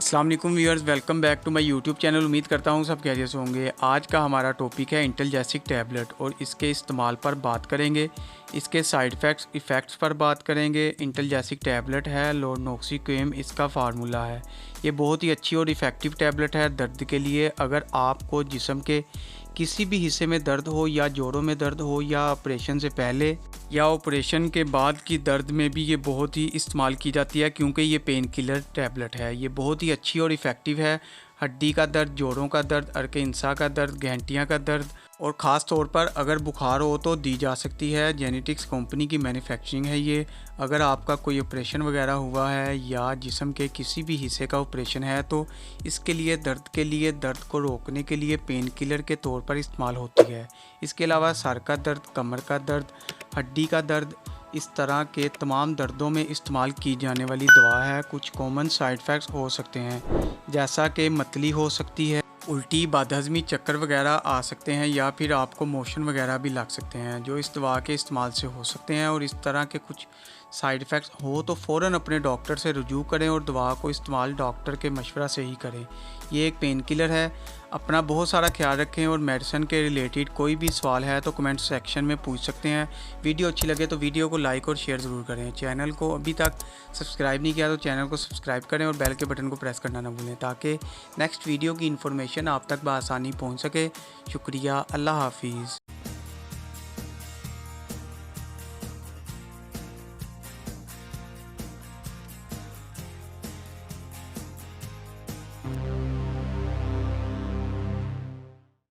अस्सलाम वालेकुम viewers, welcome back to my YouTube channel. उम्मीद करता हूँ सब खैरियत से होंगे। आज का हमारा टॉपिक है इंटेलजेसिक टैबलेट और इसके इस्तेमाल पर बात करेंगे। इसके साइड इफ़ेक्ट्स पर बात करेंगे। इंटेलजेसिक टैबलेट है लोनोक्सिक्वेम, इसका फार्मूला है। ये बहुत ही अच्छी और इफ़ेक्टिव टैबलेट है दर्द के लिए। अगर आपको जिस्म के किसी भी हिस्से में दर्द हो या जोड़ों में दर्द हो या ऑपरेशन से पहले या ऑपरेशन के बाद की दर्द में भी ये बहुत ही इस्तेमाल की जाती है, क्योंकि ये पेन किलर टैबलेट है। ये बहुत ही अच्छी और इफ़ेक्टिव है। हड्डी का दर्द, जोड़ों का दर्द, अरके इंसा का दर्द, घंटियाँ का दर्द और ख़ास तौर पर अगर बुखार हो तो दी जा सकती है। जेनेटिक्स कंपनी की मैन्युफैक्चरिंग है ये। अगर आपका कोई ऑपरेशन वगैरह हुआ है या जिस्म के किसी भी हिस्से का ऑपरेशन है तो इसके लिए दर्द को रोकने के लिए पेन किलर के तौर पर इस्तेमाल होती है। इसके अलावा सर का दर्द, कमर का दर्द, हड्डी का दर्द, इस तरह के तमाम दर्दों में इस्तेमाल की जाने वाली दवा है। कुछ कॉमन साइड इफ़ेक्ट्स हो सकते हैं, जैसा कि मतली हो सकती है, उल्टी, बदहज़मी, चक्कर वगैरह आ सकते हैं या फिर आपको मोशन वगैरह भी लग सकते हैं, जो इस दवा के इस्तेमाल से हो सकते हैं। और इस तरह के कुछ साइड इफ़ेक्ट्स हो तो फ़ौरन अपने डॉक्टर से रुजू करें और दवा को इस्तेमाल डॉक्टर के मशवरा से ही करें। ये एक पेन किलर है। अपना बहुत सारा ख्याल रखें और मेडिसिन के रिलेटेड कोई भी सवाल है तो कमेंट सेक्शन में पूछ सकते हैं। वीडियो अच्छी लगे तो वीडियो को लाइक और शेयर ज़रूर करें। चैनल को अभी तक सब्सक्राइब नहीं किया तो चैनल को सब्सक्राइब करें और बेल के बटन को प्रेस करना ना भूलें, ताकि नेक्स्ट वीडियो की इन्फॉर्मेशन आप तक बआसानी पहुँच सके। शुक्रिया, अल्लाह हाफिज़।